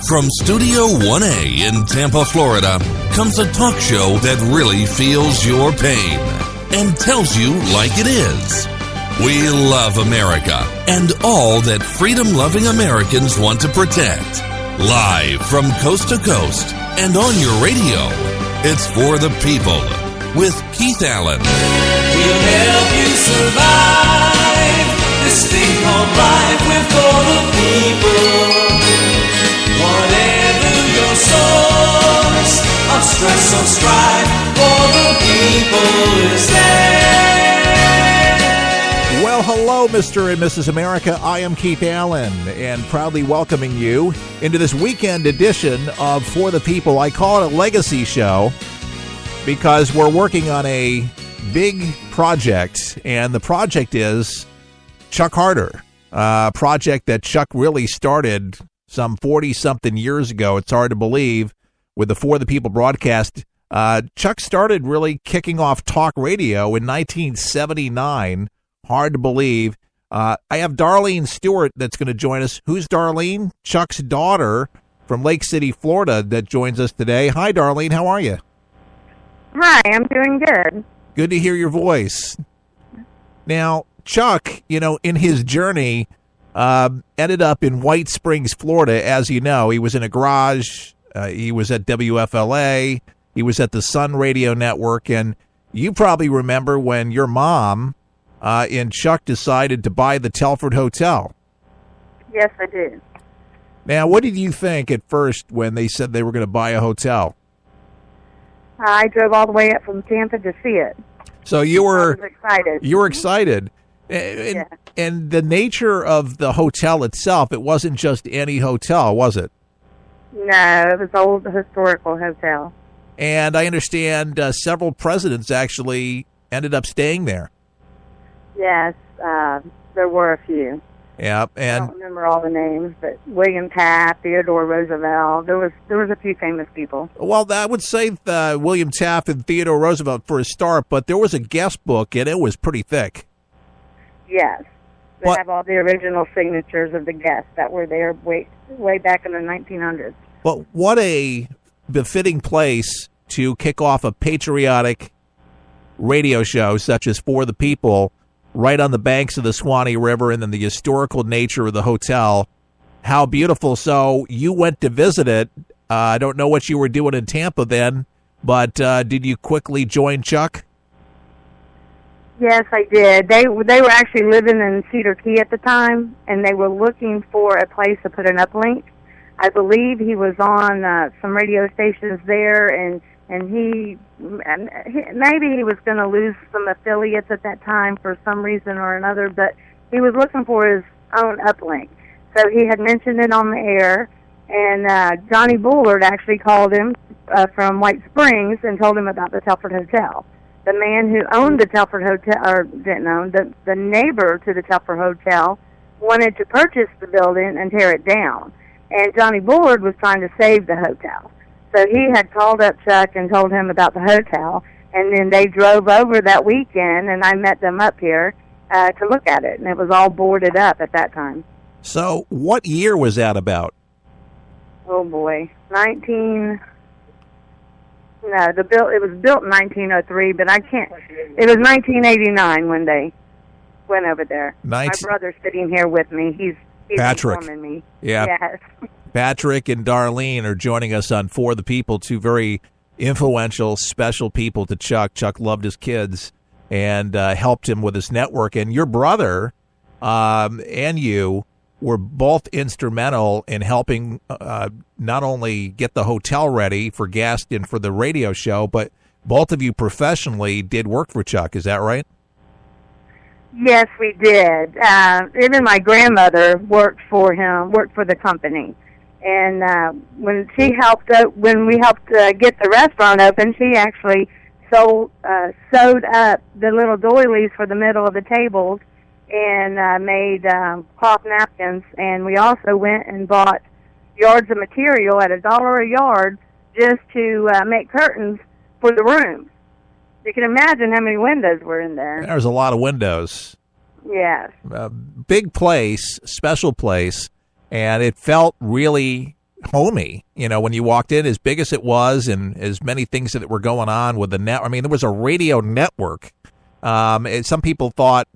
From Studio 1A in Tampa, Florida, comes a talk show that really feels your pain and tells you like it is. We love America and all that freedom-loving Americans want to protect. Live from coast to coast and on your radio, it's For the People with Keith Allen. We'll help you survive this thing called life. We're for the people. Whatever your source of stress or strife, for the people is there. Well, hello, Mr. and Mrs. America. I am Keith Allen, and proudly welcoming you into this weekend edition of For the People. I call it a legacy show because we're working on a big project, and the project is Chuck Harder, a project that Chuck really started some 40-something years ago. It's hard to believe with the For the People broadcast. Chuck started really kicking off talk radio in 1979. Hard to believe. I have Darlene Stewart that's going to join us. Who's Darlene? Chuck's daughter from Lake City, Florida, that joins us today. Hi, Darlene. How are you? Hi, I'm doing good. Good to hear your voice. Now, Chuck, in his journey, ended up in White Springs, Florida. As you know, he was in a garage. He was at WFLA. He was at the Sun Radio Network. And you probably remember when your mom and Chuck decided to buy the Telford Hotel. Yes, I do. Now, what did you think at first when they said they were going to buy a hotel? I drove all the way up from Tampa to see it. So I was excited. You were excited. Yeah. And the nature of the hotel itself, it wasn't just any hotel, was it? No, it was an old historical hotel. And I understand several presidents actually ended up staying there. Yes, there were a few. Yeah, I and don't remember all the names, but William Taft, Theodore Roosevelt, there was a few famous people. well, I would say William Taft and Theodore Roosevelt for a start, but there was a guest book, and it was pretty thick. Yes. They What- have all the original signatures of the guests that were there way back in the 1900s. But what a befitting place to kick off a patriotic radio show such as For the People, right on the banks of the Swanee River, and then the historical nature of the hotel. How beautiful. So you went to visit it. I don't know what you were doing in Tampa then, but did you quickly join Chuck? Yes, I did. They were actually living in Cedar Key at the time, and they were looking for a place to put an uplink. I believe he was on some radio stations there, and maybe he was going to lose some affiliates at that time for some reason or another, but he was looking for his own uplink. So he had mentioned it on the air, and Johnny Bullard actually called him from White Springs and told him about the Telford Hotel. The man who owned the Telford Hotel, or didn't own, the neighbor to the Telford Hotel, wanted to purchase the building and tear it down. And Johnny Bullard was trying to save the hotel. So he had called up Chuck and told him about the hotel, and then they drove over that weekend, and I met them up here to look at it, and it was all boarded up at that time. So what year was that about? Oh, boy. It was built in 1903, but it was 1989 when they went over there. My brother's sitting here with me. He's Patrick. informing me. Yeah. Yes. Patrick and Darlene are joining us on For the People, two very influential, special people to Chuck. Chuck loved his kids and helped him with his network. And your brother and you were both instrumental in helping not only get the hotel ready for guests and for the radio show, but both of you professionally did work for Chuck. Is that right? Yes, we did. Even my grandmother worked for the company. And when we helped get the restaurant open, she actually sewed up the little doilies for the middle of the tables and made cloth napkins. And we also went and bought yards of material at $1 a yard just to make curtains for the rooms. You can imagine how many windows were in there. There's a lot of windows. Yes. Big place, special place, and it felt really homey, when you walked in, as big as it was and as many things that were going on with the net. I mean, there was a radio network. And some people thought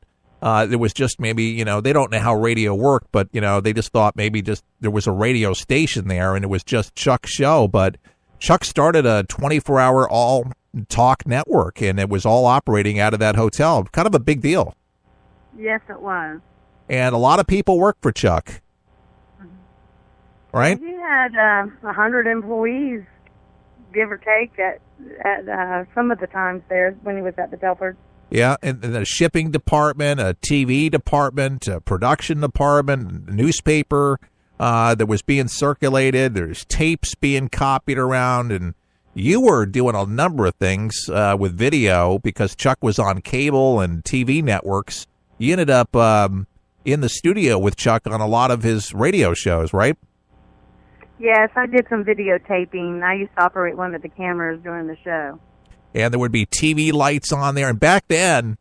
there was just maybe, they don't know how radio worked, but, they just thought maybe just there was a radio station there and it was just Chuck's show. But Chuck started a 24-hour all-talk network, and it was all operating out of that hotel. Kind of a big deal. Yes, it was. And a lot of people worked for Chuck. Right? He had 100 employees, give or take, at some of the times there when he was at the Telford. Yeah, and a shipping department, a TV department, a production department, a newspaper that was being circulated. There's tapes being copied around, and you were doing a number of things with video because Chuck was on cable and TV networks. You ended up in the studio with Chuck on a lot of his radio shows, right? Yes, I did some videotaping. I used to operate one of the cameras during the show. And there would be TV lights on there. And back then,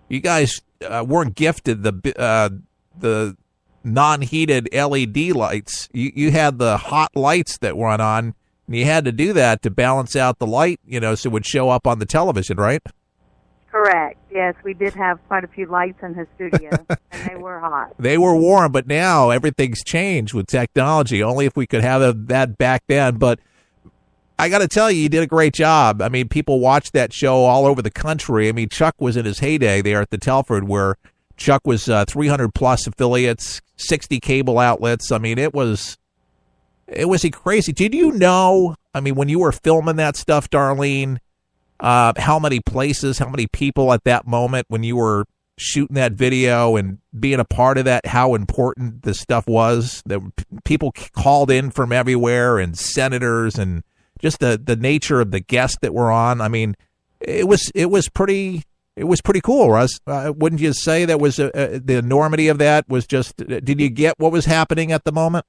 you guys weren't gifted the non-heated LED lights. You had the hot lights that went on, and you had to do that to balance out the light, so it would show up on the television, right? Correct. Yes, we did have quite a few lights in his studio, and they were hot. They were warm, but now everything's changed with technology. Only if we could have that back then. But I got to tell you, you did a great job. I mean, people watched that show all over the country. I mean, Chuck was in his heyday there at the Telford, where Chuck was 300-plus affiliates, 60 cable outlets. I mean, it was crazy. Did you know, I mean, when you were filming that stuff, Darlene, how many places, how many people at that moment when you were shooting that video and being a part of that, how important this stuff was? That people called in from everywhere, and senators, and just the nature of the guests that were on. I mean, it was pretty cool, Russ. Wouldn't you say that was the enormity of that was just? Did you get what was happening at the moment?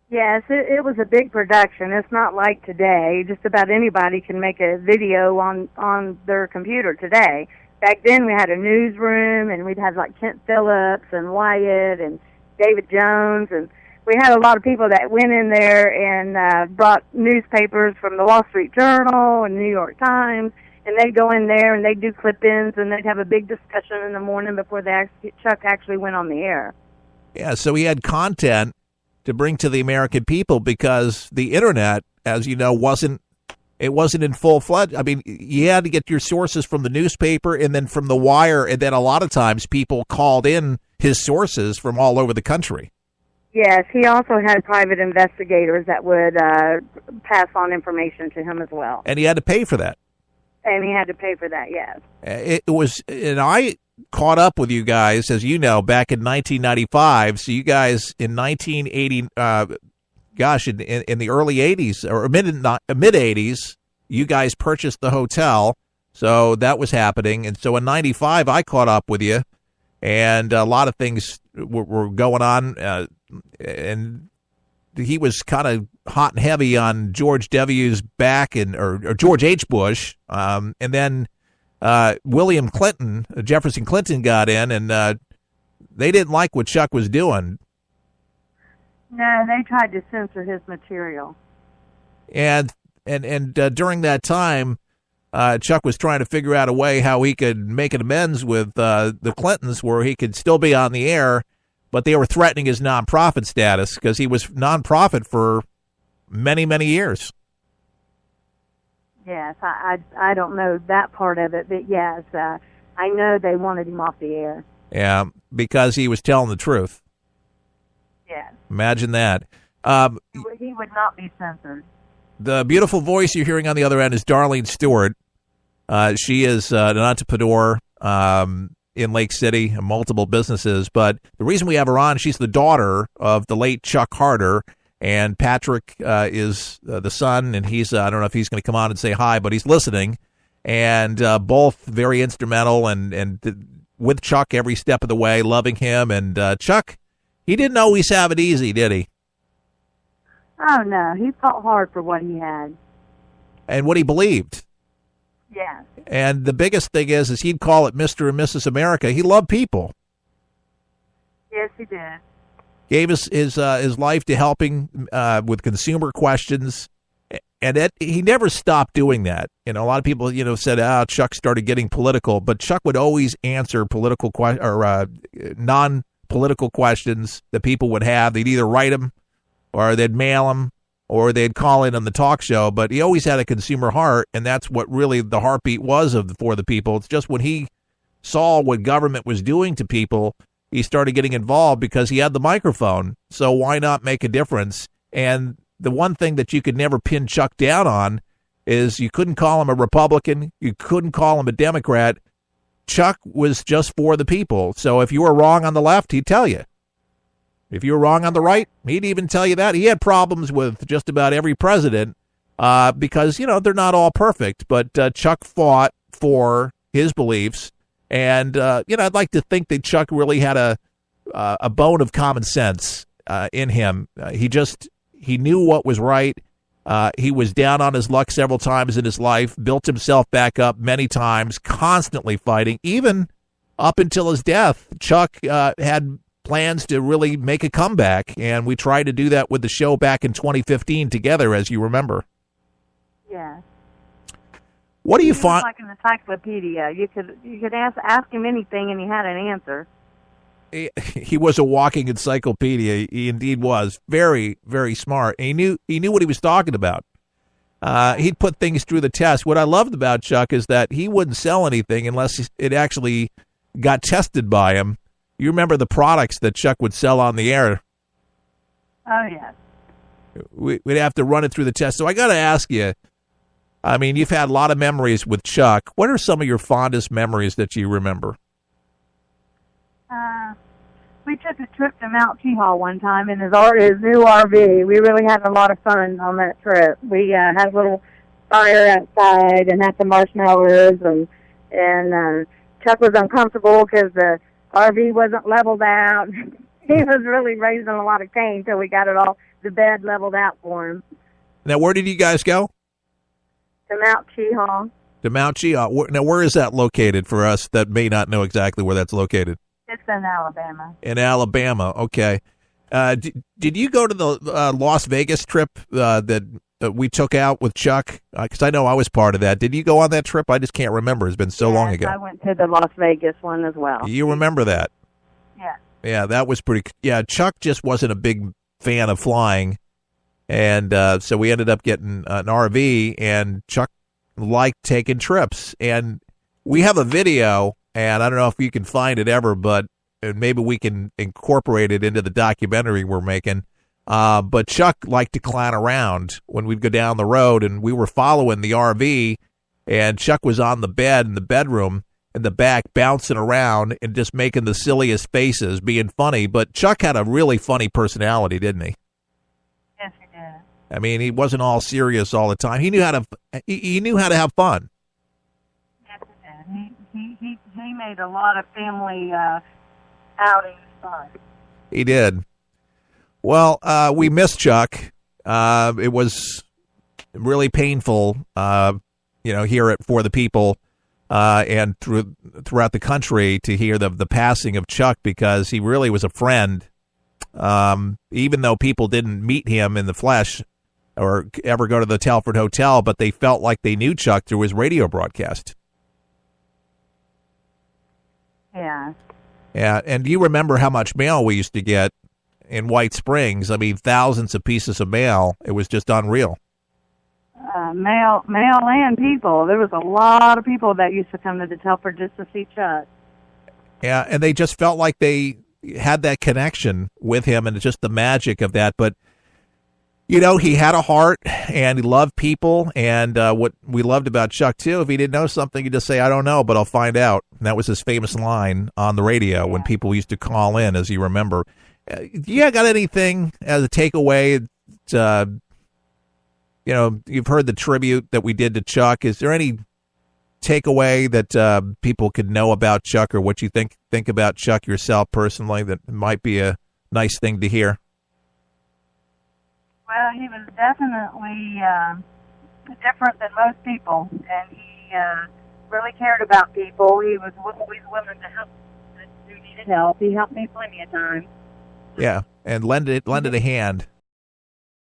Yes, it was a big production. It's not like today. Just about anybody can make a video on their computer today. Back then we had a newsroom, and we'd have like Kent Phillips and Wyatt and David Jones, and we had a lot of people that went in there and brought newspapers from the Wall Street Journal and New York Times, and they'd go in there and they'd do clip-ins, and they'd have a big discussion in the morning before Chuck actually went on the air. Yeah, so he had content to bring to the American people because the internet, as you know, wasn't in full-fledged. I mean, you had to get your sources from the newspaper and then from the wire, and then a lot of times people called in his sources from all over the country. Yes, he also had private investigators that would pass on information to him as well. And he had to pay for that. And he had to pay for that, yes. It was, and I caught up with you guys, as you know, back in 1995. So you guys in 1980, in the early 80s or mid 80s, you guys purchased the hotel. So that was happening. And so in 95, I caught up with you, and a lot of things were going on. And he was kind of hot and heavy on George W.'s back, or George H. Bush. And then William Clinton, Jefferson Clinton, got in, and they didn't like what Chuck was doing. No, they tried to censor his material. And during that time, Chuck was trying to figure out a way how he could make an amends with the Clintons where he could still be on the air, but they were threatening his nonprofit status because he was nonprofit for many, many years. Yes, I don't know that part of it, but yes, I know they wanted him off the air. Yeah, because he was telling the truth. Yes. Imagine that. He would not be censored. The beautiful voice you're hearing on the other end is Darlene Stewart. She is an entrepreneur in Lake City, multiple businesses. But the reason we have her on, she's the daughter of the late Chuck Harder, and Patrick is the son, and he's I don't know if he's going to come on and say hi, but he's listening. And both very instrumental and with Chuck every step of the way, loving him. And Chuck, he didn't always have it easy, did he? Oh, no. He fought hard for what he had. And what he believed. Yes. And the biggest thing is he'd call it Mr. and Mrs. America. He loved people. Yes, he did. gave his life to helping with consumer questions, and he never stopped doing that. A lot of people, said, Chuck started getting political, but Chuck would always answer political non-political questions that people would have. They'd either write them, or they'd mail them, or they'd call in on the talk show. But he always had a consumer heart, and that's what really the heartbeat was For the People. It's just when he saw what government was doing to people, he started getting involved because he had the microphone. So why not make a difference? And the one thing that you could never pin Chuck down on is you couldn't call him a Republican. You couldn't call him a Democrat. Chuck was just for the people. So if you were wrong on the left, he'd tell you. If you were wrong on the right, he'd even tell you that. He had problems with just about every president because, they're not all perfect. But Chuck fought for his beliefs. And, I'd like to think that Chuck really had a bone of common sense in him. He knew what was right. He was down on his luck several times in his life, built himself back up many times, constantly fighting. Even up until his death, Chuck had plans to really make a comeback, and we tried to do that with the show back in 2015 together, as you remember. Yeah. What do you He was find? like an encyclopedia. You could ask him anything, and he had an answer. He was a walking encyclopedia. He indeed was very, very smart. And he knew what he was talking about. He'd put things through the test. What I loved about Chuck is that he wouldn't sell anything unless it actually got tested by him. You remember the products that Chuck would sell on the air? Oh, yes. We'd have to run it through the test. So I got to ask you, I mean, you've had a lot of memories with Chuck. What are some of your fondest memories that you remember? We took a trip to Mount Cheehaw one time in his new RV. We really had a lot of fun on that trip. We had a little fire outside and had some marshmallows, and Chuck was uncomfortable because the RV wasn't leveled out. He was really raising a lot of cane until we got the bed leveled out for him. Now, where did you guys go? To Mount Cheehaw. To Mount Cheehaw. Now, where is that located for us that may not know exactly where that's located? It's in Alabama. In Alabama, okay. Did you go to the Las Vegas trip that we took out with Chuck? Because I know I was part of that. Did you go on that trip? I just can't remember. It's been so long ago. I went to the Las Vegas one as well. You remember that? Yeah. Yeah, that was pretty. Yeah, Chuck just wasn't a big fan of flying, and so we ended up getting an RV. And Chuck liked taking trips, and we have a video. And I don't know if you can find it ever, but maybe we can incorporate it into the documentary we're making. But Chuck liked to clown around when we'd go down the road, and we were following the RV, and Chuck was on the bed in the bedroom in the back, bouncing around and just making the silliest faces, being funny. But Chuck had a really funny personality, didn't he? Yes, he did. I mean, he wasn't all serious all the time. He knew how to have fun. Yes, he did. He made a lot of family outings fun. He did. Well, we missed Chuck. It was really painful, here at For the People and throughout the country to hear the passing of Chuck, because he really was a friend. Even though people didn't meet him in the flesh or ever go to the Telford Hotel, but they felt like they knew Chuck through his radio broadcast. Yeah. Yeah, and do you remember how much mail we used to get in White Springs? I mean, thousands of pieces of mail. It was just unreal. Mail and people. There was a lot of people that used to come to the Telford just to see Chuck. Yeah, and they just felt like they had that connection with him, and it's just the magic of that. But, he had a heart, and he loved people, and what we loved about Chuck, too, if he didn't know something, he'd just say, I don't know, but I'll find out. And that was his famous line on the radio when people used to call in, as you remember. Got anything as a takeaway? You've heard the tribute that we did to Chuck. Is there any takeaway that people could know about Chuck, or what you think about Chuck yourself personally that might be a nice thing to hear? Well, he was definitely different than most people, and he really cared about people. He was always willing to help those who needed help. He helped me plenty of times. Yeah, and lend it a hand.